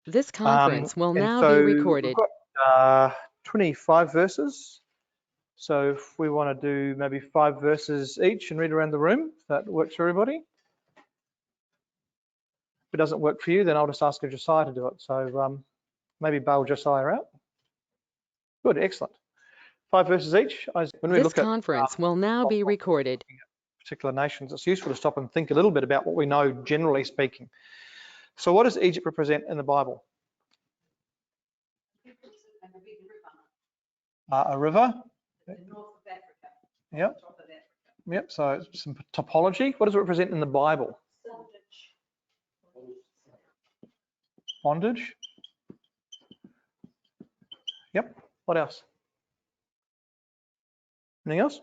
This conference will And now so be we've recorded. got 25 verses. So if we want to do maybe 5 verses each and read around the room, if that works for everybody. If it doesn't work for you, then I'll just ask Josiah to do it. So maybe bail Josiah out. Good, excellent. 5 verses each. When we This look at conference will now be recorded. particular nations, it's useful to stop and think a little bit about what we know, generally speaking. So what does Egypt represent in the Bible? A river. Yep. Yep. So some topology. What does it represent in the Bible? Bondage. Yep. What else? Anything else?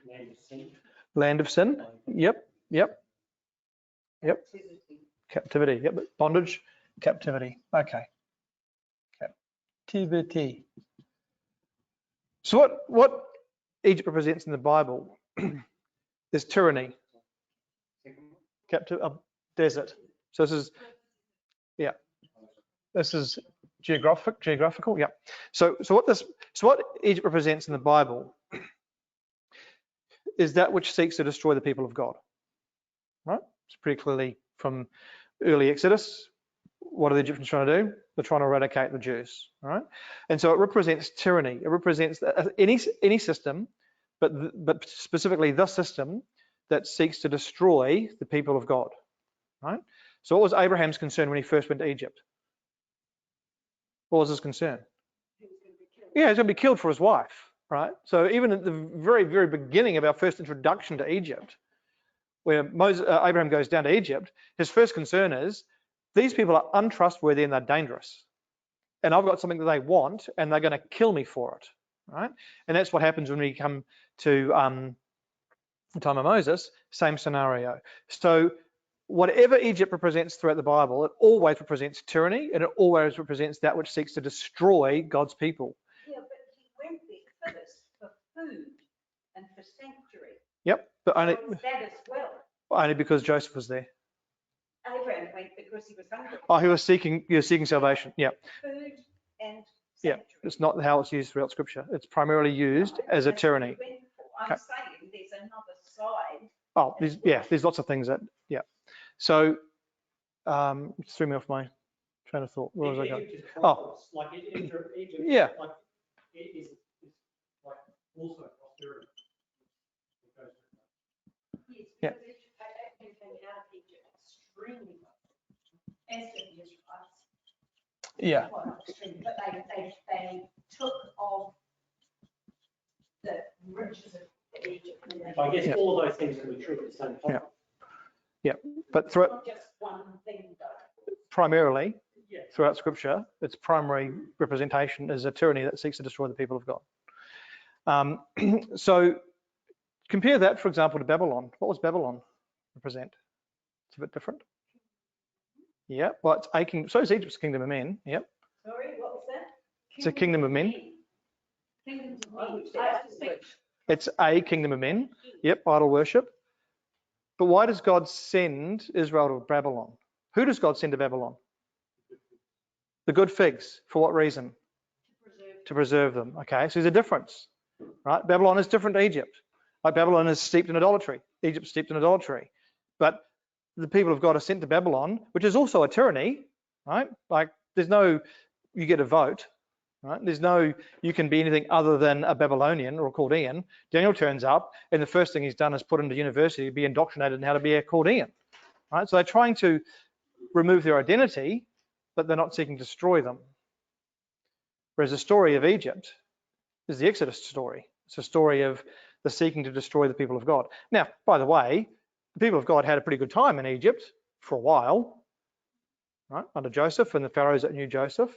Land of sin. Land of sin. Yep. Yep. Yep. Captivity. Yep. Bondage. Captivity. Okay. Captivity. So what Egypt represents in the Bible is tyranny. Desert. So this is geographical. Yeah. So what Egypt represents in the Bible is that which seeks to destroy the people of God. Right? It's pretty clearly from early Exodus. What are the Egyptians trying to do? They're trying to eradicate the Jews. Right? And so it represents tyranny. It represents any system, but specifically the system that seeks to destroy the people of God. Right? So what was Abraham's concern when he first went to Egypt? What was his concern? Yeah, he's going to be killed for his wife, right? So even at the very, very beginning of our first introduction to Egypt, where Abraham goes down to Egypt, his first concern is, these people are untrustworthy and they're dangerous. And I've got something that they want and they're going to kill me for it, right? And that's what happens when we come to the time of Moses, same scenario. So whatever Egypt represents throughout the Bible, it always represents tyranny and it always represents that which seeks to destroy God's people. Yeah, but he went there first for food and for sanctuary. Yep, but only, so that as well. Only because Joseph was there. Abraham went because he was hungry. Oh, he was seeking salvation. Yeah. Food and sanctuary. Yeah, it's not how it's used throughout Scripture. It's primarily used as a tyranny. I'm saying there's another side. Oh, there's lots of things that, yeah. So, it threw me off my train of thought. Where was I going? Oh, like Egypt, yeah. Like it is like also prosperity. Yes, because came out of Egypt extremely well, as did the Israelites. Yeah. Well, not extremely, but they took of the riches of Egypt. I guess all of those things can be true at the same time. Yeah, but throughout not just one thing though. Primarily throughout Scripture, its primary representation is a tyranny that seeks to destroy the people of God. So compare that, for example, to Babylon. What was Babylon represent? It's a bit different. Yeah, well, it's a kingdom. So is Egypt's kingdom of men. Yep. Sorry, what was that? It's a kingdom of men. Kingdom of men. It's a kingdom of men. Yep, idol worship. But why does God send Israel to Babylon? Who does God send to Babylon? The good figs. For what reason? To preserve them. Okay, so there's a difference, right? Babylon is different to Egypt. Like Babylon is steeped in idolatry. Egypt's steeped in idolatry. But the people of God are sent to Babylon, which is also a tyranny, right? Like there's no, you get a vote, right? There's no, you can be anything other than a Babylonian or a Chaldean. Daniel turns up and the first thing he's done is put into university to be indoctrinated in how to be a Chaldean, right? So they're trying to remove their identity, but they're not seeking to destroy them. Whereas the story of Egypt is the Exodus story. It's a story of the seeking to destroy the people of God. Now, by the way, the people of God had a pretty good time in Egypt for a while, right? Under Joseph and the pharaohs that knew Joseph.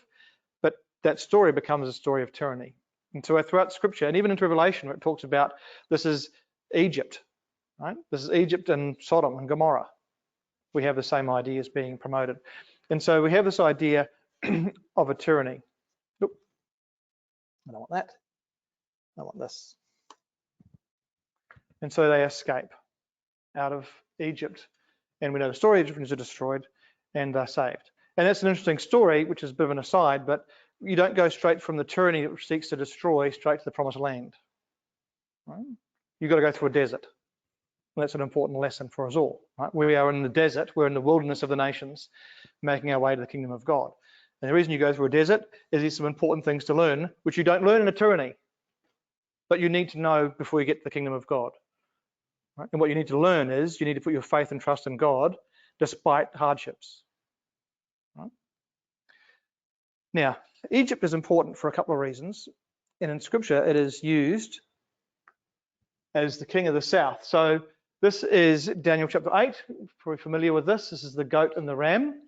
But that story becomes a story of tyranny. And so throughout Scripture, and even into Revelation, where it talks about this is Egypt, right? This is Egypt and Sodom and Gomorrah. We have the same ideas being promoted. And so we have this idea of a tyranny. Oop. I don't want that. I want this. And so they escape out of Egypt. And we know the story, Egyptians are destroyed. and they're saved. And that's an interesting story, which is a bit of an aside, but you don't go straight from the tyranny which seeks to destroy straight to the promised land. Right? You've got to go through a desert. And that's an important lesson for us all. Right? We are in the desert, we're in the wilderness of the nations, making our way to the kingdom of God. And the reason you go through a desert is there's some important things to learn, which you don't learn in a tyranny, but you need to know before you get to the kingdom of God. Right? And what you need to learn is you need to put your faith and trust in God despite hardships. Right? Now, Egypt is important for a couple of reasons. And in Scripture, it is used as the king of the south. So this is Daniel chapter 8. Probably familiar with this. This is the goat and the ram.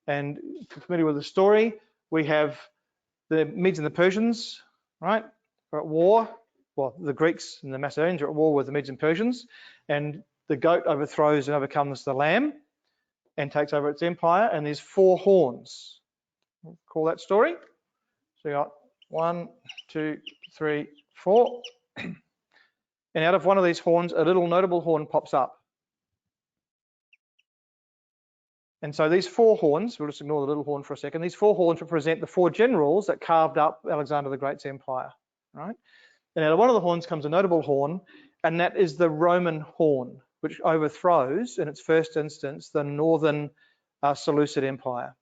And if you're familiar with the story, we have the Medes and the Persians, right, are at war. Well, the Greeks and the Macedonians are at war with the Medes and Persians. And the goat overthrows and overcomes the lamb and takes over its empire. And there's 4 horns. We'll call that story. So you got 1, 2, 3, 4. And out of one of these horns, a little notable horn pops up. And so these 4 horns, we'll just ignore the little horn for a second, these 4 horns represent the 4 generals that carved up Alexander the Great's empire, right? And out of one of the horns comes a notable horn, and that is the Roman horn, which overthrows, in its first instance, the northern Seleucid Empire.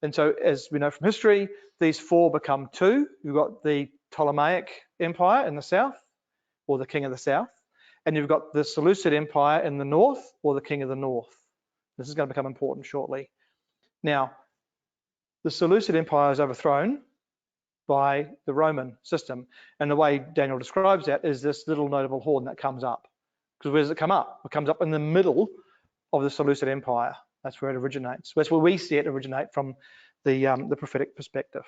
And so, as we know from history, these 4 become 2. You've got the Ptolemaic Empire in the south, or the king of the south, and you've got the Seleucid Empire in the north, or the king of the north. This is going to become important shortly. Now, the Seleucid Empire is overthrown by the Roman system, and the way Daniel describes that is this little notable horn that comes up. Because where does it come up? It comes up in the middle of the Seleucid Empire. That's where it originates. That's where we see it originate from the prophetic perspective.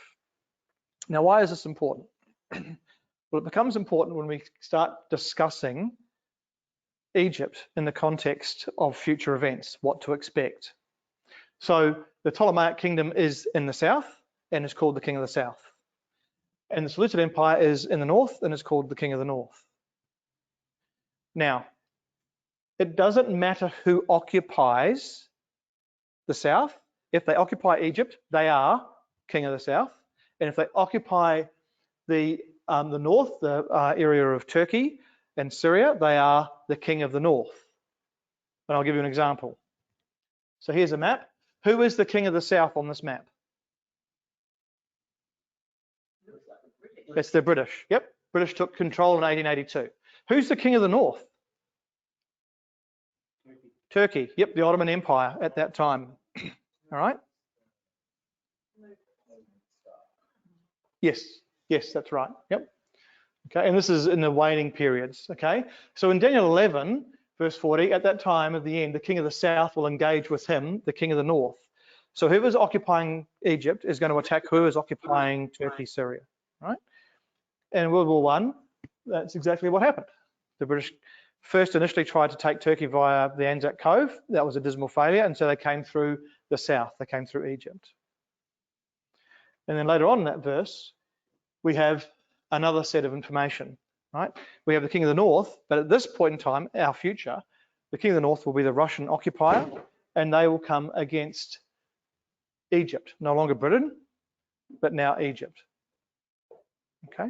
Now, why is this important? Well, it becomes important when we start discussing Egypt in the context of future events, what to expect. So the Ptolemaic kingdom is in the south and is called the king of the south. And the Seleucid Empire is in the north and is called the king of the north. Now, it doesn't matter who occupies the south. If they occupy Egypt, they are king of the south. And if they occupy the north, the area of Turkey and Syria, they are the king of the north. And I'll give you an example. So here's a map. Who is the king of the south on this map? It's the British. Yep, British took control in 1882. Who's the king of the north? Turkey. Yep, the Ottoman Empire at that time. All right. Yes, that's right. Yep. Okay, and this is in the waning periods. Okay, so in Daniel 11, verse 40, at that time of the end, the king of the south will engage with him, the king of the north. So whoever's occupying Egypt is going to attack whoever's occupying Turkey, Syria, right? And in World War I, that's exactly what happened. The British first initially tried to take Turkey via the Anzac Cove. That was a dismal failure, and so they came through the south. They came through Egypt. And then later on in that verse, we have another set of information, right? We have the king of the north, but at this point in time, our future, the king of the north will be the Russian occupier, and they will come against Egypt, no longer Britain, but now Egypt. Okay,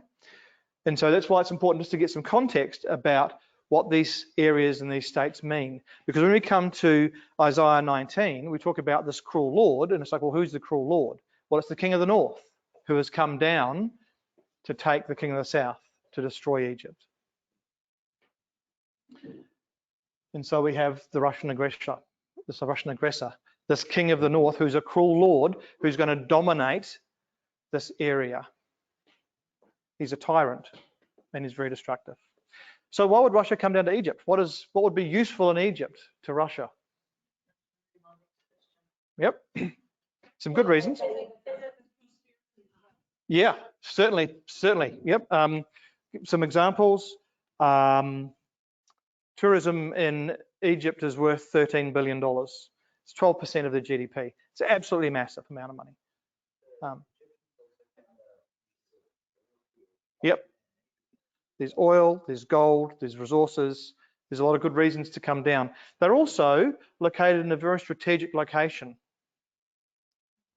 and so that's why it's important just to get some context about what these areas and these states mean. Because when we come to Isaiah 19, we talk about this cruel Lord, and it's like, well, who's the cruel Lord? Well, it's the king of the north who has come down to take the king of the south, to destroy Egypt. And so we have the Russian aggressor, this king of the north who's a cruel Lord who's going to dominate this area. He's a tyrant and he's very destructive. So why would Russia come down to Egypt? What would be useful in Egypt to Russia? Yep, some good reasons. Yeah, certainly. Yep. Some examples. Tourism in Egypt is worth $13 billion. It's 12% of the GDP. It's an absolutely massive amount of money. Yep. There's oil, there's gold, there's resources. There's a lot of good reasons to come down. They're also located in a very strategic location.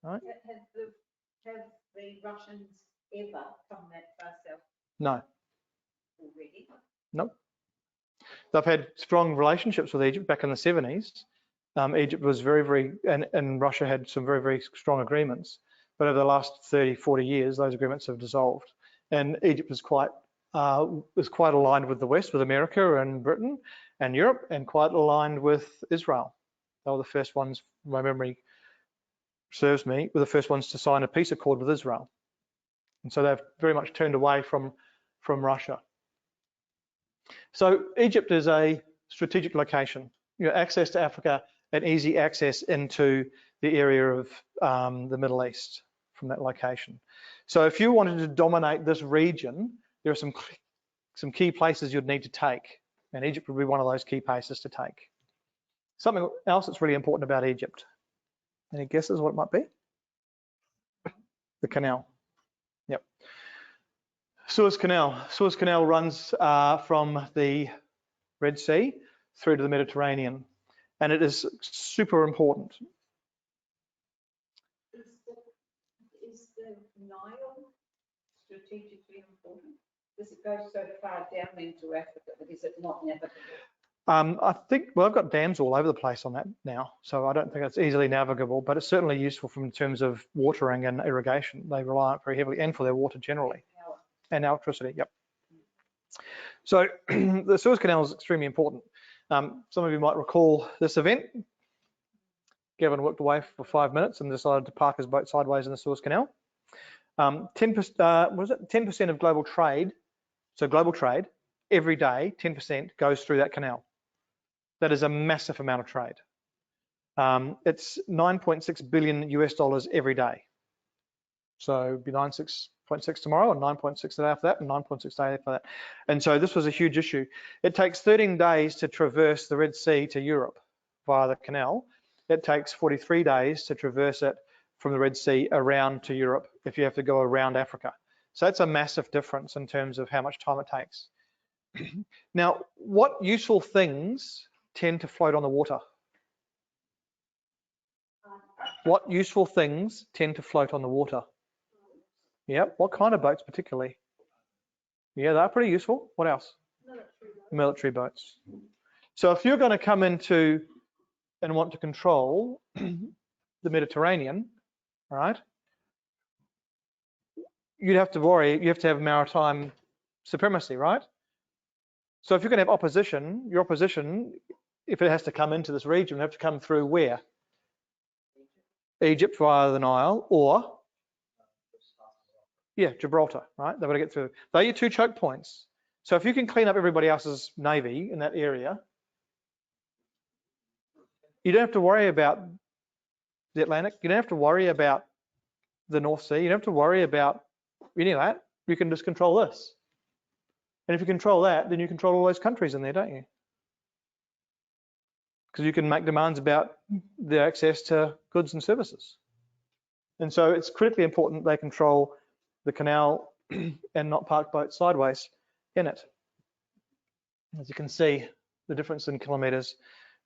right? Have the Russians ever come that far south No, already? nope. They've had strong relationships with Egypt back in the 70s. Egypt was and Russia had some very, very strong agreements. But over the last 30, 40 years, those agreements have dissolved. And Egypt is quite aligned with the West, with America and Britain and Europe, and quite aligned with Israel. They were the first ones, my memory serves me, were the first ones to sign a peace accord with Israel. And so they've very much turned away from Russia. So Egypt is a strategic location. You know, access to Africa and easy access into the area of the Middle East from that location. So if you wanted to dominate this region, there are some key places you'd need to take, and Egypt would be one of those key places to take. Something else that's really important about Egypt. Any guesses what it might be? The canal. Yep. Suez Canal. Suez Canal runs from the Red Sea through to the Mediterranean, and it is super important. Is the Nile strategically important? Does it go so far down into Africa, but is it not navigable? I think, well, I've got dams all over the place on that now, so I don't think it's easily navigable, but it's certainly useful in terms of watering and irrigation. They rely on it very heavily, and for their water generally, and electricity, yep. So the Suez Canal is extremely important. Some of you might recall this event. Gavin worked away for 5 minutes and decided to park his boat sideways in the Suez Canal. 10% of global trade, so global trade, every day, 10% goes through that canal. That is a massive amount of trade. It's $9.6 billion US every day. So it'd be 9.6 tomorrow, and 9.6 the day after that, and 9.6 the day after that. And so this was a huge issue. It takes 13 days to traverse the Red Sea to Europe via the canal. It takes 43 days to traverse it from the Red Sea around to Europe if you have to go around Africa. So that's a massive difference in terms of how much time it takes. Now, what useful things tend to float on the water? What useful things tend to float on the water? Yep, what kind of boats particularly? Yeah, they're pretty useful. What else? Military boats. So if you're going to come into and want to control the Mediterranean, all right, you have to have maritime supremacy, right? So if you're going to have opposition, your opposition, if it has to come into this region, will have to come through where? Egypt via the Nile, or yeah, Gibraltar, right? They've got to get through. They're your two choke points. So if you can clean up everybody else's navy in that area, you don't have to worry about the Atlantic. You don't have to worry about the North Sea. You don't have to worry about any of that. You can just control this. And if you control that, then you control all those countries in there, don't you? Because you can make demands about their access to goods and services. And so it's critically important they control the canal and not park boats sideways in it. As you can see, the difference in kilometers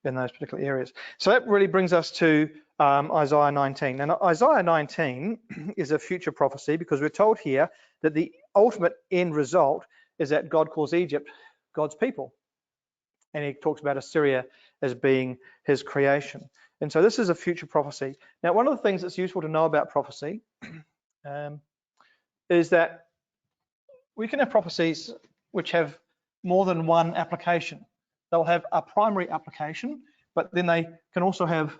in those particular areas. So that really brings us to Isaiah 19. And Isaiah 19 is a future prophecy, because we're told here that the ultimate end result is that God calls Egypt God's people. And he talks about Assyria as being his creation. And so this is a future prophecy. Now, one of the things that's useful to know about prophecy is that we can have prophecies which have more than one application. They'll have a primary application, but then they can also have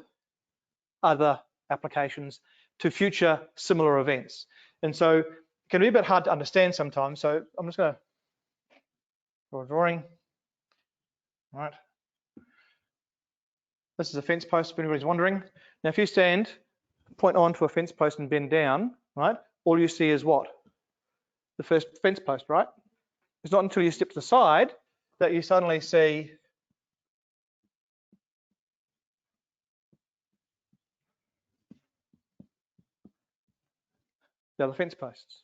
other applications to future similar events. And so it can be a bit hard to understand sometimes. So I'm just going to draw a drawing. All right. This is a fence post, if anybody's wondering. Now, if you stand, point on to a fence post and bend down, right, all you see is what? The first fence post, right? It's not until you step to the side that you suddenly see the other fence posts.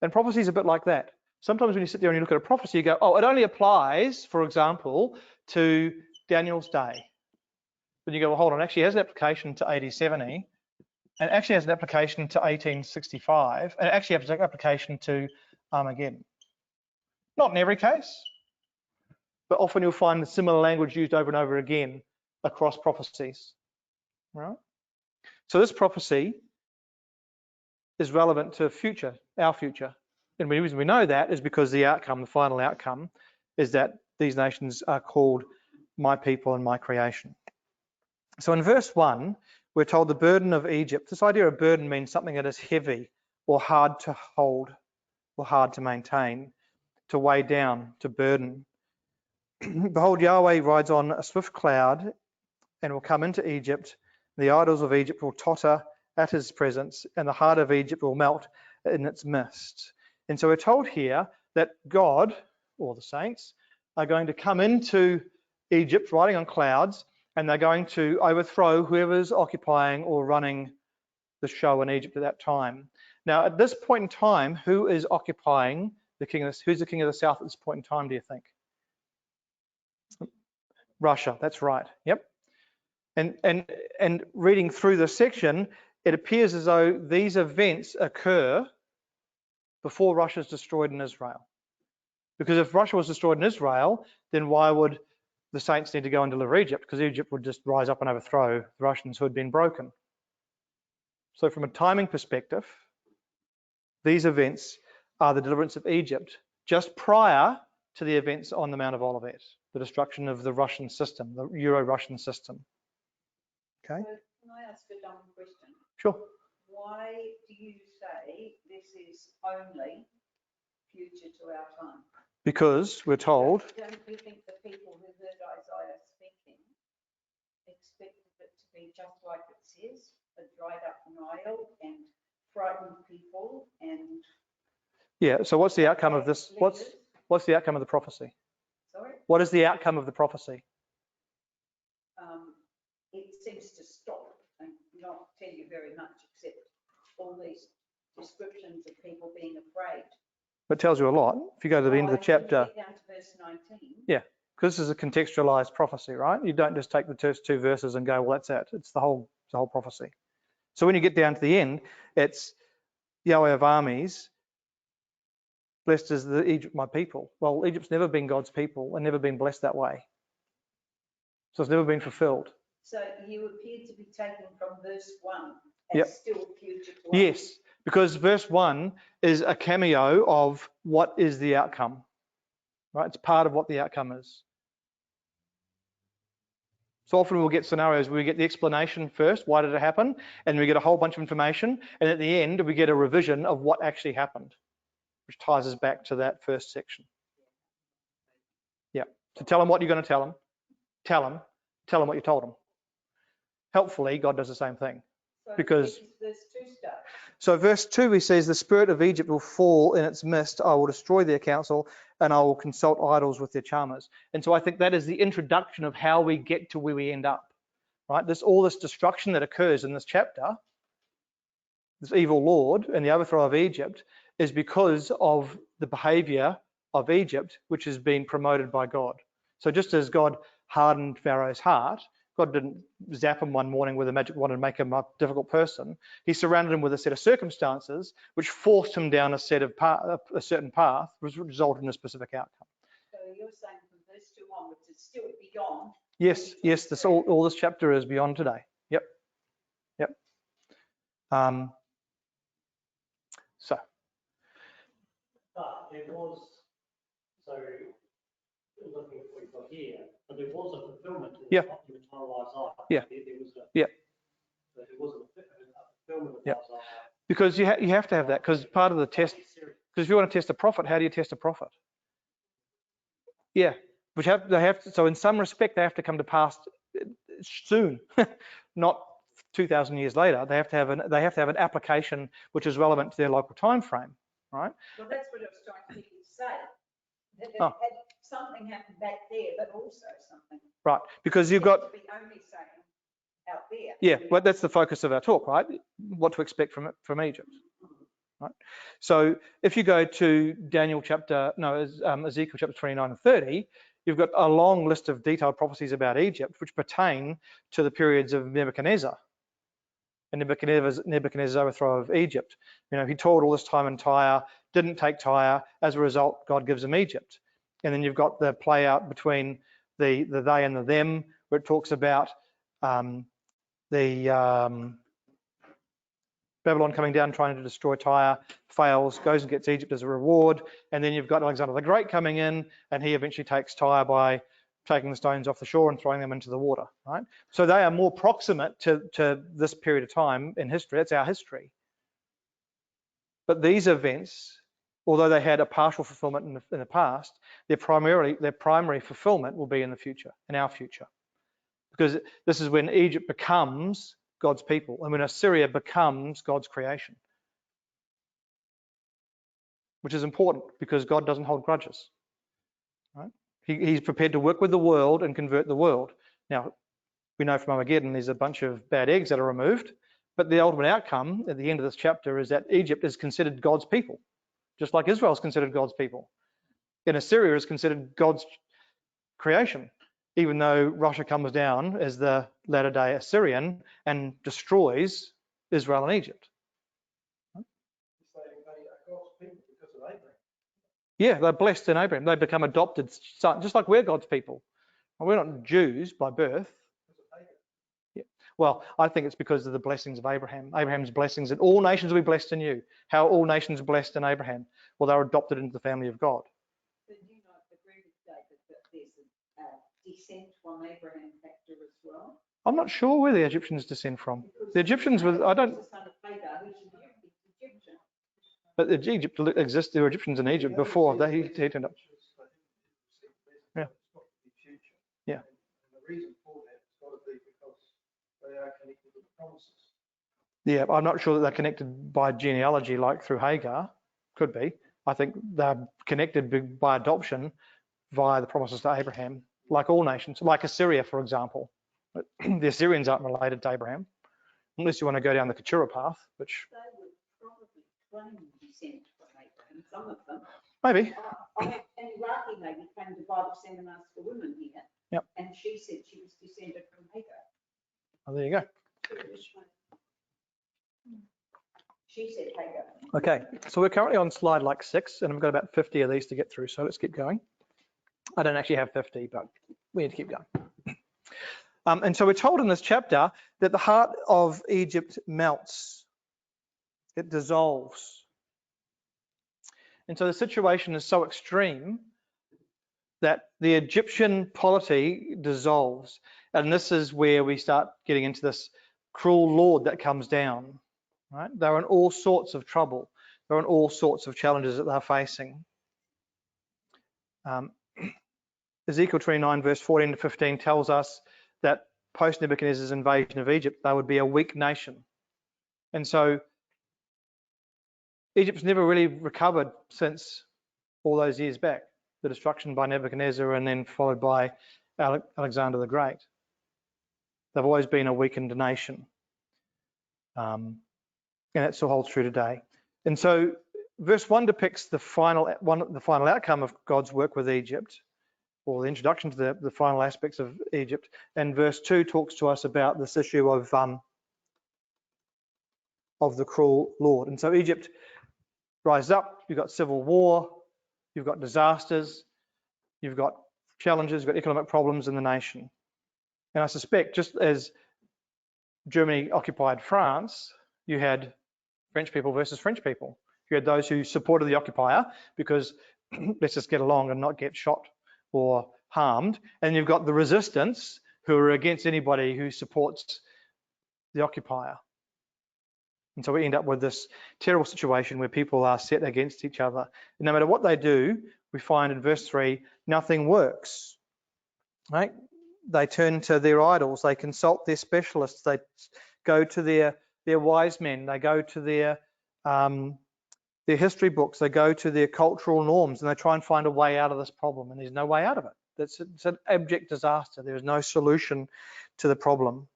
And prophecy is a bit like that. Sometimes when you sit there and you look at a prophecy, you go, oh, it only applies, for example, to Daniel's day. But you go, well, hold on, actually it has an application to AD 70 and it actually has an application to 1865, and it actually has an application to Armageddon. Not in every case, but often you'll find the similar language used over and over again across prophecies, right? So this prophecy is relevant to our future. And the reason we know that is because the outcome, the final outcome, is that these nations are called my people and my creation. So in verse 1, we're told the burden of Egypt. This idea of burden means something that is heavy or hard to hold or hard to maintain, to weigh down, to burden. Behold, Yahweh rides on a swift cloud and will come into Egypt. The idols of Egypt will totter at his presence, and the heart of Egypt will melt in its midst. And so we're told here that God, or the saints, are going to come into Egypt riding on clouds, and they're going to overthrow whoever's occupying or running the show in Egypt at that time. Now, at this point in time, who is occupying who's the king of the south at this point in time, do you think? Russia, that's right. Yep. And reading through this section, it appears as though these events occur before Russia is destroyed in Israel. Because if Russia was destroyed in Israel, then why would the saints need to go and deliver Egypt? Because Egypt would just rise up and overthrow the Russians who had been broken. So from a timing perspective, these events are the deliverance of Egypt just prior to the events on the Mount of Olivet, the destruction of the Russian system, the Euro-Russian system. Okay. So can I ask a dumb question? Sure. Why do you say this is only future to our time? Because we're told, Don't you think the people who heard Isaiah speaking expected it to be just like it says, a dried up Nile and frightened people and yeah, so what's the outcome of this? leaders? What's the outcome of the prophecy? Sorry? What is the outcome of the prophecy? It seems to stop and not tell you very much except all these descriptions of people being afraid. It tells you a lot. If you go to the end of the chapter, Down to verse 19. yeah, because this is a contextualized prophecy, right? You don't just take the first two verses and go, well, that's it. It's the whole prophecy. So when you get down to the end, it's Yahweh of armies, blessed is the Egypt, my people. Well, Egypt's never been God's people and never been blessed that way. So it's never been fulfilled. So you appear to be taken from verse 1 as Yep. still future to us. Yes, because verse 1 is a cameo of what is the outcome, right? It's part of what the outcome is. So often we'll get scenarios where we get the explanation first, why did it happen? And we get a whole bunch of information. And at the end, we get a revision of what actually happened, which ties us back to that first section. Yeah, so tell them what you're going to tell them. Tell them what you told them. Helpfully, God does the same thing. So because- this is verse 2 stuff. So verse 2, he says, the spirit of Egypt will fall in its midst. I will destroy their counsel and I will consult idols with their charmers. And so I think that is the introduction of how we get to where we end up, right? All this destruction that occurs in this chapter, this evil Lord and the overthrow of Egypt, is because of the behavior of Egypt, which has been promoted by God. So just as God hardened Pharaoh's heart, God didn't zap him one morning with a magic wand and make him a difficult person. He surrounded him with a set of circumstances which forced him down a certain path, which resulted in a specific outcome. So you're saying from verse 2 onwards, it's still beyond. Yes, this all this chapter is beyond today. Yep. So But there was, so looking at what we've got here, but there was a fulfillment to Yeah. the entire Isaiah. Yeah. There was a, Yeah. There was a fulfillment of Yeah. Isaiah. because you have to have that, because part of the test, because if you want to test a prophet, how do you test a prophet? Yeah, so in some respect they have to come to pass soon, not 2,000 years later. They have to have an application which is relevant to their local time frame, right? Well, that's what I was trying to get you to say. That Oh. had something happened back there, but also something. Right, because you've got, To be only saying out there. yeah, but that's the focus of our talk, right? What to expect from Egypt, right? So if you go to Ezekiel chapter 29 and 30, you've got a long list of detailed prophecies about Egypt, which pertain to the periods of Nebuchadnezzar, and Nebuchadnezzar's overthrow of Egypt. You know, he toiled all this time in Tyre, didn't take Tyre. As a result, God gives him Egypt. And then you've got the play out between the they and the them, where it talks about Babylon coming down, trying to destroy Tyre, fails, goes and gets Egypt as a reward. And then you've got Alexander the Great coming in, and he eventually takes Tyre by taking the stones off the shore and throwing them into the water, right? So they are more proximate to this period of time in history. That's our history. But these events, although they had a partial fulfillment in the past, their primary fulfillment will be in the future, in our future. Because this is when Egypt becomes God's people, and when Assyria becomes God's creation. Which is important, because God doesn't hold grudges. Right? He's prepared to work with the world and convert the world. Now, we know from Armageddon there's a bunch of bad eggs that are removed, but the ultimate outcome at the end of this chapter is that Egypt is considered God's people, just like Israel is considered God's people. And Assyria is considered God's creation, even though Russia comes down as the latter-day Assyrian and destroys Israel and Egypt. Yeah, they're blessed in Abraham. They become adopted sons, just like we're God's people. We're not Jews by birth. Yeah. Well, I think it's because of the blessings of Abraham. Abraham's blessings, and all nations will be blessed in you. How are all nations blessed in Abraham? Well, they're adopted into the family of God. But you know, agree with David that there's a descent from Abraham factor as well. I'm not sure where the Egyptians descend from. The Egyptians were, I don't. But Egypt exists. There were Egyptians in Egypt before he turned up. Yeah. Yeah. And the reason for that has got to be because they are connected with the promises. Yeah, I'm not sure that they're connected by genealogy like through Hagar. Could be. I think they're connected by adoption via the promises to Abraham, like all nations, like Assyria, for example. The Assyrians aren't related to Abraham, unless you want to go down the Keturah path, which. They would probably claim descent from Abraham, some of them. Maybe. An Iraqi lady came to Bible seminars for women here. Yep. And she said she was descended from Hagar. Oh, there you go. She said Hagar. Okay, so we're currently on slide like 6, and I've got about 50 of these to get through, so let's keep going. I don't actually have 50, but we need to keep going. And so we're told in this chapter that the heart of Egypt melts. It dissolves. And so the situation is so extreme that the Egyptian polity dissolves. And this is where we start getting into this cruel lord that comes down. Right? They're in all sorts of trouble. They're in all sorts of challenges that they're facing. Ezekiel 29 verse 14 to 15 tells us that post Nebuchadnezzar's invasion of Egypt, they would be a weak nation. And so Egypt's never really recovered since all those years back, the destruction by Nebuchadnezzar and then followed by Alexander the Great. They've always been a weakened nation. And that still holds true today. And so verse 1 depicts the final outcome of God's work with Egypt, or the introduction to the final aspects of Egypt. And verse 2 talks to us about this issue of the cruel Lord. And so Egypt rises up, you've got civil war, you've got disasters, you've got challenges, you've got economic problems in the nation. And I suspect just as Germany occupied France, you had French people versus French people. You had those who supported the occupier because let's just get along and not get shot or harmed. And you've got the resistance who are against anybody who supports the occupier. And so we end up with this terrible situation where people are set against each other. And no matter what they do, we find in verse 3, nothing works, right? They turn to their idols, they consult their specialists, they go to their wise men, they go to their history books, they go to their cultural norms, and they try and find a way out of this problem, and there's no way out of it. It's an abject disaster. There is no solution to the problem.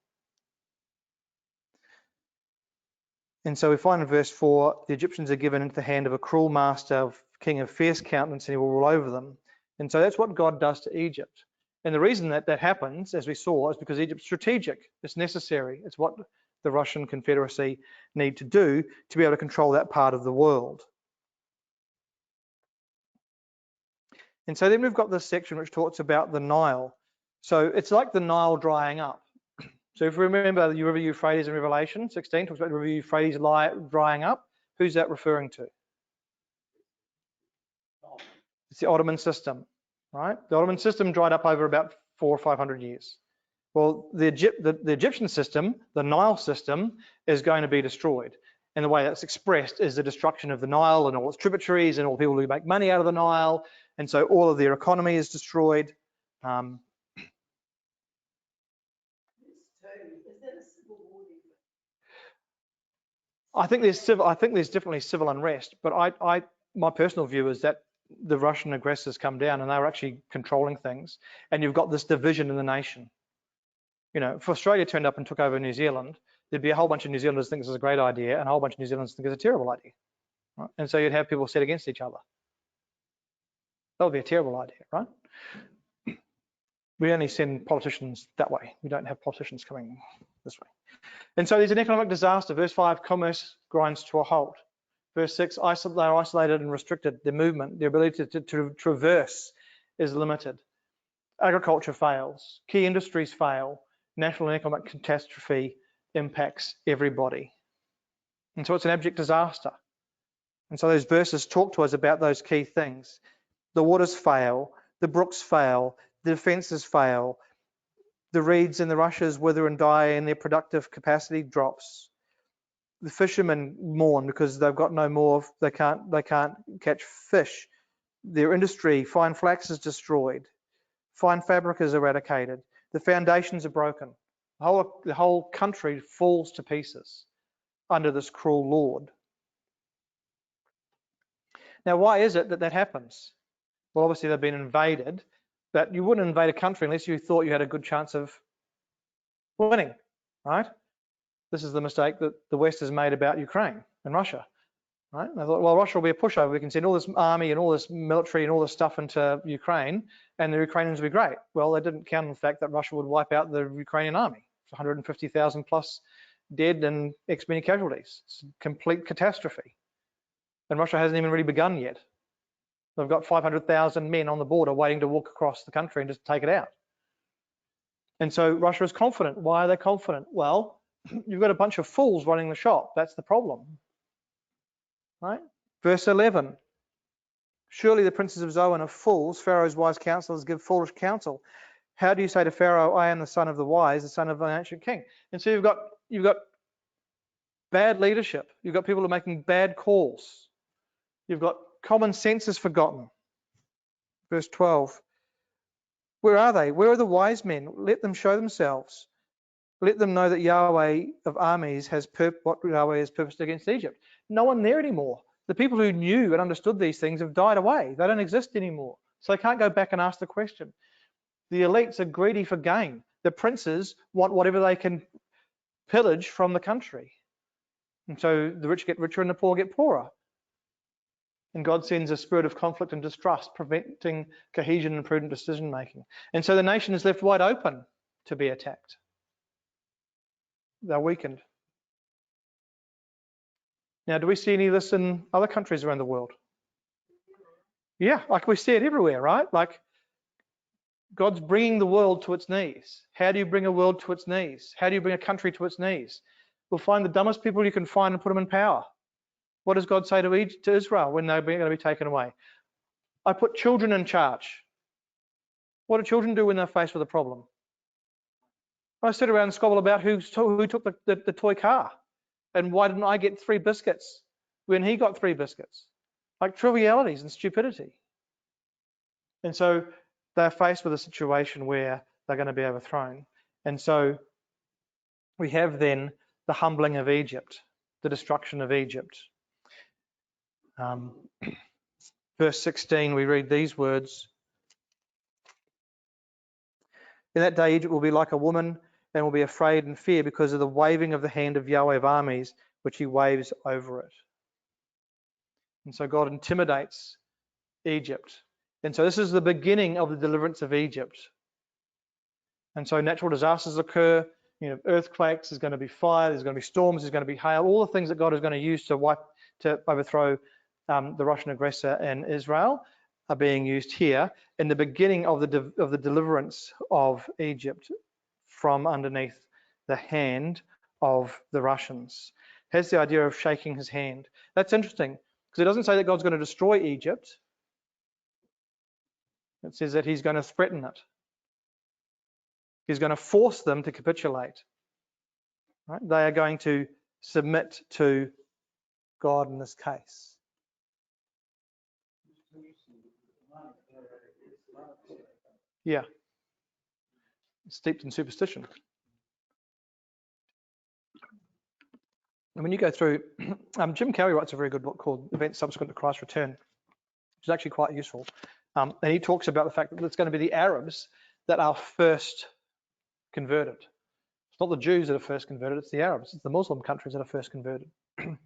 And so we find in verse 4, the Egyptians are given into the hand of a cruel master, king of fierce countenance, and he will rule over them. And so that's what God does to Egypt. And the reason that happens, as we saw, is because Egypt's strategic. It's necessary. It's what the Russian Confederacy need to do to be able to control that part of the world. And so then we've got this section which talks about the Nile. So it's like the Nile drying up. So if you remember the River Euphrates in Revelation 16 talks about the River Euphrates drying up. Who's that referring to? It's the Ottoman system, right? The Ottoman system dried up over about 400 or 500 years. Well, the Egyptian system, the Nile system, is going to be destroyed. And the way that's expressed is the destruction of the Nile and all its tributaries and all the people who make money out of the Nile. And so all of their economy is destroyed. I think there's definitely civil unrest, but my personal view is that the Russian aggressors come down and they're actually controlling things, and you've got this division in the nation. You know, if Australia turned up and took over New Zealand, there'd be a whole bunch of New Zealanders think this is a great idea, and a whole bunch of New Zealanders think it's a terrible idea. Right? And so you'd have people set against each other. That would be a terrible idea, right? We only send politicians that way. We don't have politicians coming this way. And so there's an economic disaster. Verse 5, commerce grinds to a halt. Verse 6, they're isolated and restricted. Their movement, their ability to traverse is limited. Agriculture fails. Key industries fail. National and economic catastrophe impacts everybody. And so it's an abject disaster. And so those verses talk to us about those key things. The waters fail. The brooks fail. The defences fail. The reeds and the rushes wither and die, and their productive capacity drops. The fishermen mourn because they've got no more. They can't catch fish. Their industry, fine flax, is destroyed. Fine fabric is eradicated. The foundations are broken. The whole country falls to pieces under this cruel lord. Now, why is it that happens? Well, obviously they've been invaded. But you wouldn't invade a country unless you thought you had a good chance of winning, right? This is the mistake that the West has made about Ukraine and Russia, right? And they thought, well, Russia will be a pushover. We can send all this army and all this military and all this stuff into Ukraine, and the Ukrainians will be great. Well, they didn't count on the fact that Russia would wipe out the Ukrainian army. It's 150,000 plus dead and X many casualties. It's a complete catastrophe. And Russia hasn't even really begun yet. They've got 500,000 men on the border waiting to walk across the country and just take it out. And so Russia is confident. Why are they confident? Well, you've got a bunch of fools running the shop. That's the problem, right? Verse 11, surely the princes of Zoan are fools. Pharaoh's wise counselors give foolish counsel. How do you say to Pharaoh, I am the son of the wise, the son of an ancient king? And so you've got bad leadership. You've got people who are making bad calls. You've got common sense is forgotten. Verse 12, where are they? Where are the wise men? Let them show themselves. Let them know that Yahweh of armies has what Yahweh has purposed against Egypt. No one there anymore. The people who knew and understood these things have died away. They don't exist anymore. So they can't go back and ask the question. The elites are greedy for gain. The princes want whatever they can pillage from the country. And so the rich get richer and the poor get poorer. And God sends a spirit of conflict and distrust, preventing cohesion and prudent decision making. And so the nation is left wide open to be attacked. They're weakened. Now, do we see any of this in other countries around the world? Yeah, like we see it everywhere, right? Like God's bringing the world to its knees. How do you bring a world to its knees? How do you bring a country to its knees? We'll find the dumbest people you can find and put them in power. What does God say to Israel when they're going to be taken away? I put children in charge. What do children do when they're faced with a problem? I sit around and squabble about who took the toy car and why didn't I get 3 biscuits when he got 3 biscuits? Like trivialities and stupidity. And so they're faced with a situation where they're going to be overthrown. And so we have then the humbling of Egypt, the destruction of Egypt. Verse 16, we read these words. In that day, Egypt will be like a woman and will be afraid and fear because of the waving of the hand of Yahweh of armies, which he waves over it. And so God intimidates Egypt. And so this is the beginning of the deliverance of Egypt. And so natural disasters occur, earthquakes, there's going to be fire, there's going to be storms, there's going to be hail, all the things that God is going to use to overthrow the Russian aggressor in Israel are being used here in the beginning of the deliverance of Egypt from underneath the hand of the Russians. Has the idea of shaking his hand. That's interesting because it doesn't say that God's going to destroy Egypt. It says that he's going to threaten it. He's going to force them to capitulate. Right? They are going to submit to God in this case. Yeah. Steeped in superstition. And when you go through, Jim Carrey writes a very good book called Events Subsequent to Christ's Return, which is actually quite useful. And he talks about the fact that it's going to be the Arabs that are first converted. It's not the Jews that are first converted, it's the Arabs, it's the Muslim countries that are first converted. It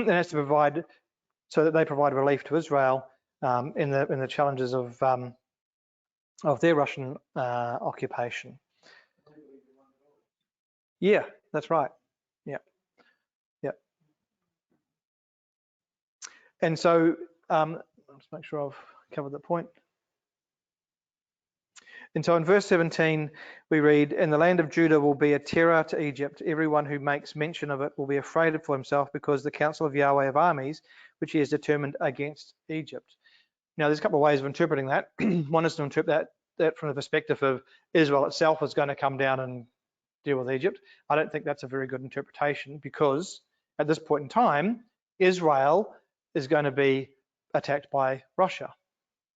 has to provide, so that they provide relief to Israel in the challenges of their Russian occupation. Yeah, that's right. Yeah, yeah. And so, let's make sure I've covered that point. And so in verse 17, we read, "In the land of Judah will be a terror to Egypt. Everyone who makes mention of it will be afraid for himself because the counsel of Yahweh of armies, which he has determined against Egypt." Now, there's a couple of ways of interpreting that. One is to interpret that from the perspective of Israel itself is going to come down and deal with Egypt. I don't think that's a very good interpretation because at this point in time, Israel is going to be attacked by Russia.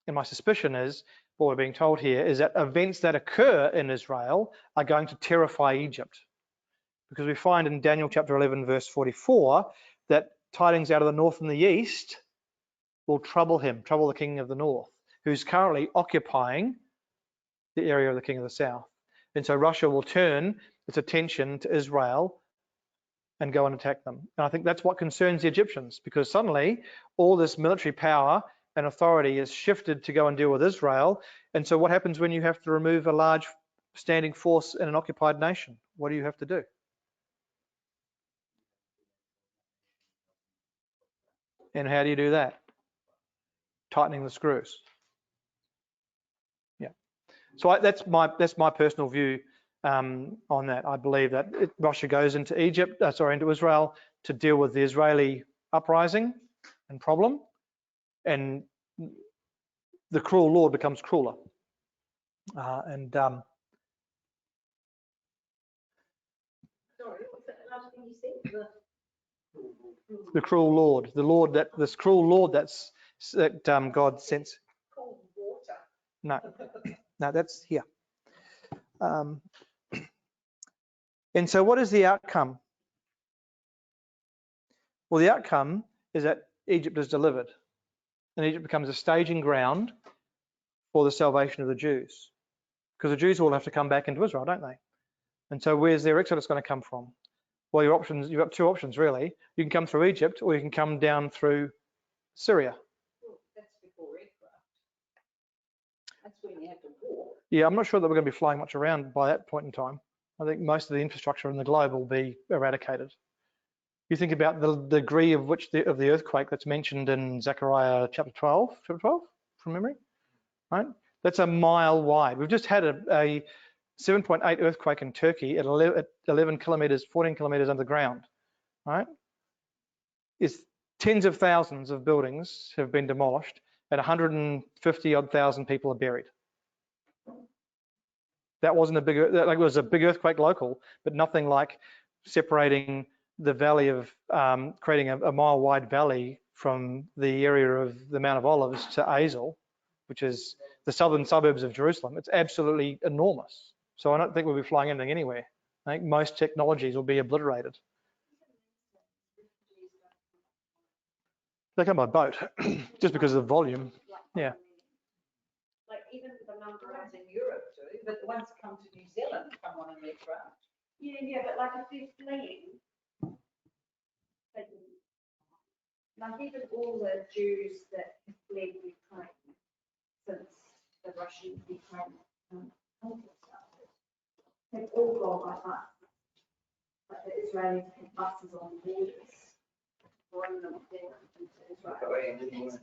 And my suspicion is, what we're being told here is that events that occur in Israel are going to terrify Egypt. Because we find in Daniel chapter 11, verse 44, that tidings out of the north and the east will trouble the king of the north, who's currently occupying the area of the king of the south. And so Russia will turn its attention to Israel and go and attack them. And I think that's what concerns the Egyptians, because suddenly all this military power and authority is shifted to go and deal with Israel. And so what happens when you have to remove a large standing force in an occupied nation? What do you have to do? And how do you do that? Tightening the screws. Yeah. So that's my personal view on that. I believe that Russia goes into into Israel to deal with the Israeli uprising and problem, and the cruel Lord becomes crueler. Sorry, what's that last thing you said? The cruel Lord, this cruel Lord that God sends. Cold water. No, that's here. And so what is the outcome? Well, the outcome is that Egypt is delivered, and Egypt becomes a staging ground for the salvation of the Jews, because the Jews all have to come back into Israel, don't they? And so where's their exodus going to come from? Well, you've got two options really. You can come through Egypt, or you can come down through Syria. Well, that's before aircraft. That's when you have to walk. Yeah, I'm not sure that we're going to be flying much around by that point in time. I think most of the infrastructure in the globe will be eradicated. You think about the degree of the earthquake that's mentioned in Zechariah chapter 12 from memory, right? That's a mile wide. We've just had a 7.8 earthquake in Turkey at 11 kilometers, 14 kilometers underground, right? It's tens of thousands of buildings have been demolished and 150 odd thousand people are buried. That wasn't it was a big earthquake local, but nothing like separating the valley of, creating a mile wide valley from the area of the Mount of Olives to Azel, which is the southern suburbs of Jerusalem. It's absolutely enormous. So I don't think we'll be flying anything anywhere. I think most technologies will be obliterated. They come by boat, just because of the volume. Yeah. Like even the number ones in Europe too, but the ones that come to New Zealand come on an aircraft. Yeah, but like if they're fleeing, like even all the Jews that have fled Ukraine since the Russian-Ukraine conflict started, have all gone by bus. But the Israelis have buses on borders. Bring them there into Israel.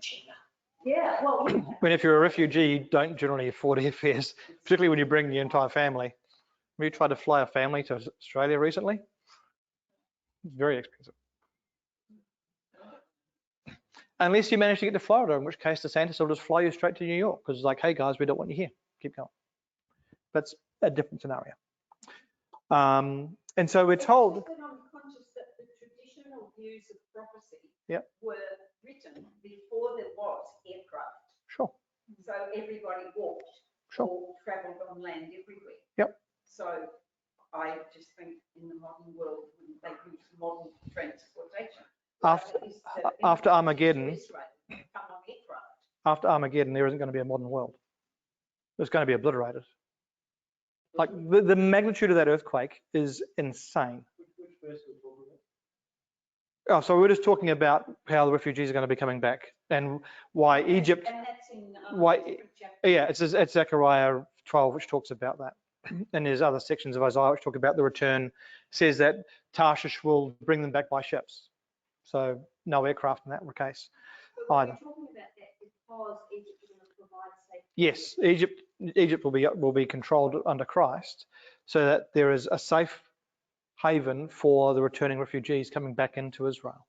Yeah, well, we When if you're a refugee, you don't generally afford airfares, particularly when you bring your entire family. Have you tried to fly a family to Australia recently? It's very expensive. Unless you manage to get to Florida, in which case DeSantis will just fly you straight to New York because it's like, hey guys, we don't want you here. Keep going. That's a different scenario. And so we're told. But I'm conscious that the traditional views of prophecy Yep. were written before there was aircraft. Sure. So everybody walked Sure. or travelled on land everywhere. Yep. So I just think in the modern world, they use modern transportation. After Armageddon, Come on aircraft. after Armageddon, there isn't going to be a modern world. It's going to be obliterated. Like the magnitude of that earthquake is insane. Which verse are we talking about? Oh, so we're just talking about how the refugees are going to be coming back and why Egypt. And that's in Why- different chapters. Yeah, it's Zechariah 12, which talks about that. And there's other sections of Isaiah which talk about the return. It says that Tarshish will bring them back by ships. So no aircraft in that case But either. we're talking about that because Egypt is going to provide safety. Yes, Egypt will be controlled under Christ, so that there is a safe haven for the returning refugees coming back into Israel.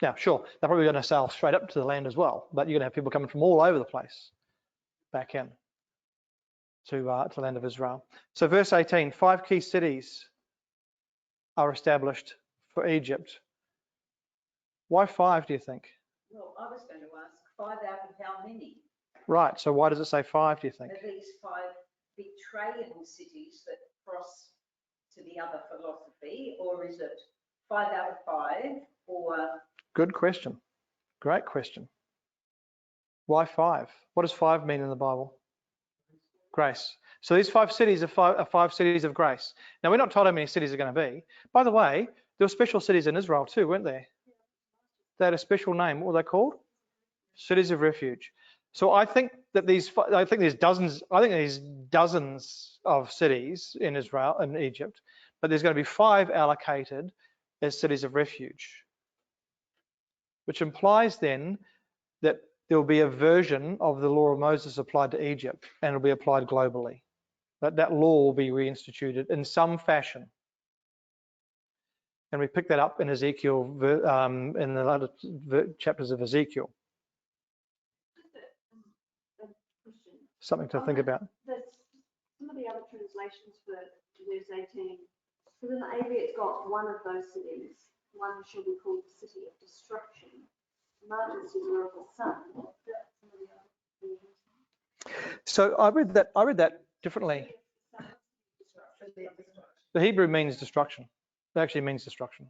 Now, sure, they're probably going to sail straight up to the land as well, but you're going to have people coming from all over the place back in to the land of Israel. So verse 18, 5 key cities are established for Egypt. Why 5, do you think? Well, I was going to ask 5 out of how many? Right, so why does it say 5, do you think? Are these 5 betrayal cities that cross to the other philosophy, or is it 5 out of 5, or Good question. Great question. Why 5? What does 5 mean in the Bible? Grace. So these 5 cities are 5 cities of grace. Now, we're not told how many cities are going to be. By the way, there were special cities in Israel too, weren't there? They had a special name. What were they called? Cities of refuge. So I think that there's dozens of cities in Israel and Egypt, but there's going to be 5 allocated as cities of refuge, which implies then that there will be a version of the law of Moses applied to Egypt, and it'll be applied globally. That law will be reinstituted in some fashion. And we pick that up in Ezekiel, in the latter chapters of Ezekiel. Just a question. Something to think about. Some of the other translations for verse 18, because in the AV it's got one of those cities, one shall be called the city of destruction. Martin says we're of the sun. Some of the other versions. So I read that differently. The Hebrew means destruction. It actually means destruction.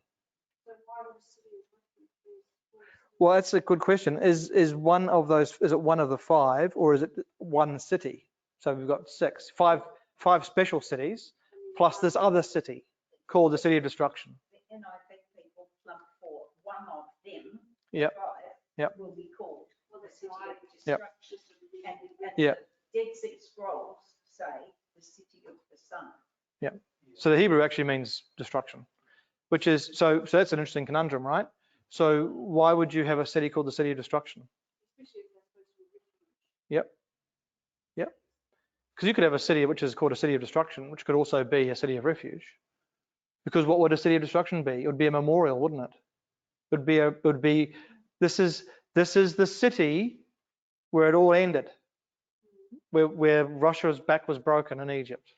So why would a city of refuge? Well, that's a good question. Is one of those? Is it one of the 5, or is it one city? So we've got 6, 5 special cities, plus this other city called the city of destruction. the NIV people plump for one of them, Yep. 5, Yep. will be called the city of Yep. destruction. And Yeah. the Dead Sea Scrolls say the city of the sun. So the Hebrew actually means destruction, which is so that's an interesting conundrum, right? So why would you have a city called the city of destruction? Especially if they're supposed to be refuge. Yep. Because you could have a city which is called a city of destruction, which could also be a city of refuge. Because what would a city of destruction be? It would be a memorial, wouldn't it? It would be this is the city where it all ended, where Russia's back was broken in Egypt.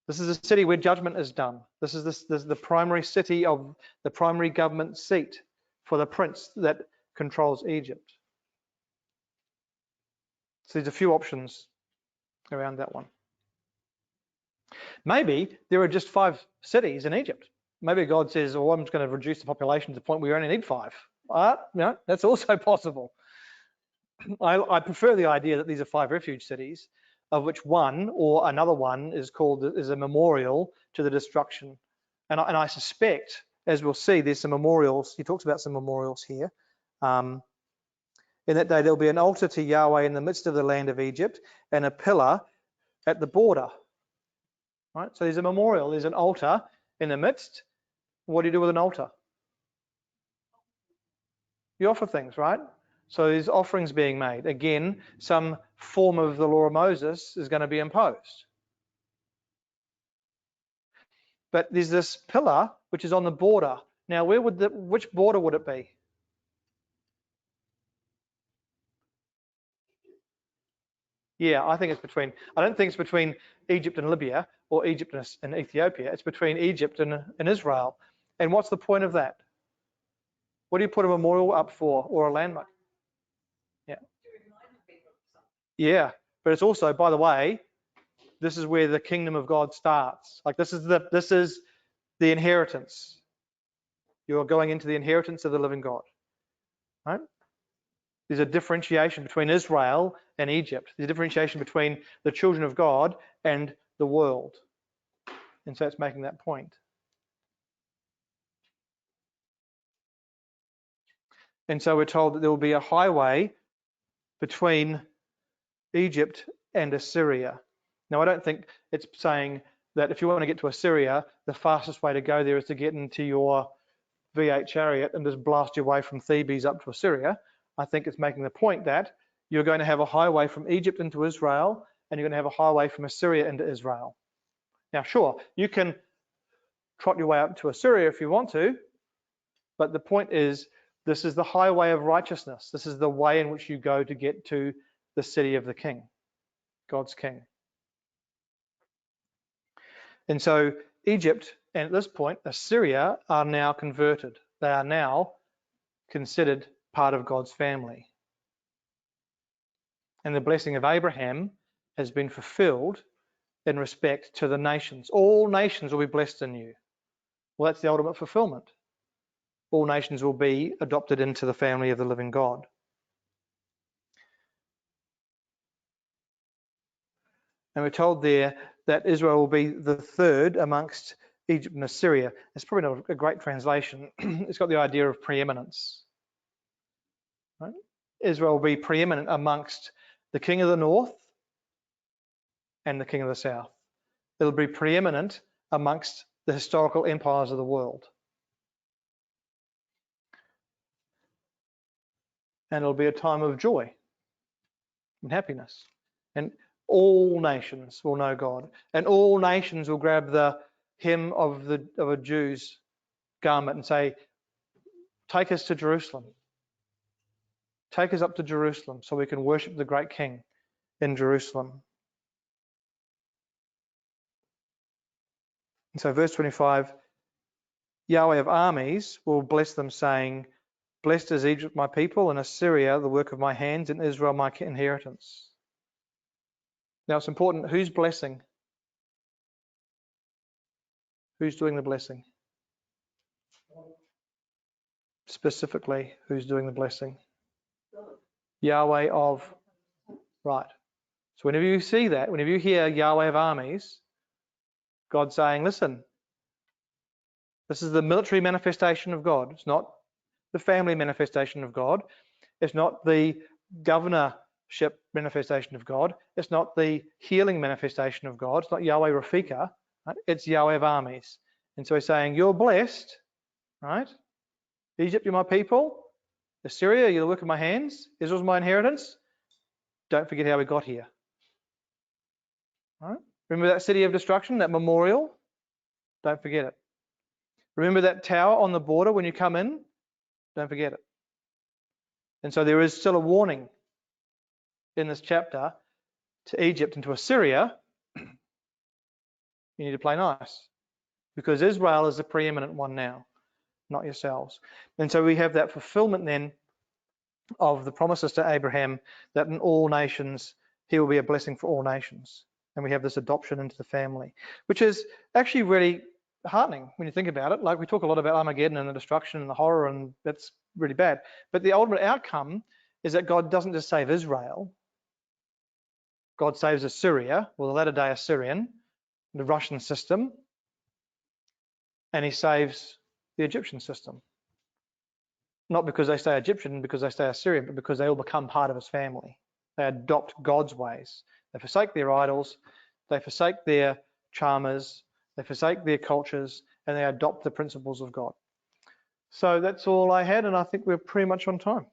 This is a city where judgment is done. This is the primary city of the primary government seat for the prince that controls Egypt. So there's a few options around that one. Maybe there are just 5 cities in Egypt. Maybe God says, "Oh, I'm just going to reduce the population to the point where we only need 5." That's also possible. I prefer the idea that these are 5 refuge cities, of which one or another one is a memorial to the destruction. And I suspect, as we'll see, there's some memorials. He talks about some memorials here. In that day, there will be an altar to Yahweh in the midst of the land of Egypt and a pillar at the border. Right? So there's a memorial, there's an altar in the midst. What do you do with an altar? You offer things, right? So there's offerings being made. Again, some form of the law of Moses is going to be imposed. But there's this pillar which is on the border. Now, which border would it be? Yeah, I think it's between, I don't think it's between Egypt and Libya or Egypt and Ethiopia. It's between Egypt and Israel. And what's the point of that? What do you put a memorial up for, or a landmark? Yeah. Yeah, but it's also, by the way, this is where the kingdom of God starts. Like this is the inheritance. You are going into the inheritance of the living God. Right? There's a differentiation between Israel and Egypt. There's a differentiation between the children of God and the world. And so it's making that point. And so we're told that there will be a highway between Egypt and Assyria. Now, I don't think it's saying that if you want to get to Assyria, the fastest way to go there is to get into your V8 chariot and just blast your way from Thebes up to Assyria. I think it's making the point that you're going to have a highway from Egypt into Israel, and you're going to have a highway from Assyria into Israel. Now, sure, you can trot your way up to Assyria if you want to, but the point is, this is the highway of righteousness. This is the way in which you go to get to the city of the King, God's King. And so Egypt, and at this point, Assyria are now converted. They are now considered part of God's family. And the blessing of Abraham has been fulfilled in respect to the nations. All nations will be blessed in you. Well, that's the ultimate fulfillment. All nations will be adopted into the family of the living God. And we're told there that Israel will be the third amongst Egypt and Assyria. It's probably not a great translation. It's got the idea of preeminence. Right? Israel will be preeminent amongst the king of the north and the king of the south. It'll be preeminent amongst the historical empires of the world. And it'll be a time of joy and happiness. And all nations will know God. And all nations will grab the hem of a Jew's garment and say, take us to Jerusalem. Take us up to Jerusalem so we can worship the great King in Jerusalem. And so verse 25, Yahweh of armies will bless them, saying, blessed is Egypt my people, and Assyria the work of my hands, and Israel my inheritance. Now it's important, who's blessing? Who's doing the blessing? Specifically, who's doing the blessing? Yahweh of, right. So whenever you see that, whenever you hear Yahweh of armies, God's saying, listen, this is the military manifestation of God. It's not the family manifestation of God. It's not the governorship manifestation of God. It's not the healing manifestation of God. It's not Yahweh Rafika. Right? It's Yahweh of armies. And so he's saying, you're blessed, right? Egypt, you're my people. Assyria, you're the work of my hands. Israel's my inheritance. Don't forget how we got here. Right? Remember that city of destruction, that memorial? Don't forget it. Remember that tower on the border when you come in? Don't forget it. And so there is still a warning in this chapter to Egypt and to Assyria. You need to play nice, because Israel is the preeminent one now, not yourselves. And so we have that fulfillment then of the promises to Abraham that in all nations he will be a blessing for all nations. And we have this adoption into the family, which is actually really heartening when you think about it. Like, we talk a lot about Armageddon and the destruction and the horror, and that's really bad. But the ultimate outcome is that God doesn't just save Israel. God saves Assyria, well, the latter-day Assyrian, the Russian system, and he saves the Egyptian system. not because they stay Egyptian, because they stay Assyrian, but because they all become part of his family. They adopt God's ways. They forsake their idols, they forsake their charmers, they forsake their cultures, and they adopt the principles of God. So that's all I had, and I think we're pretty much on time.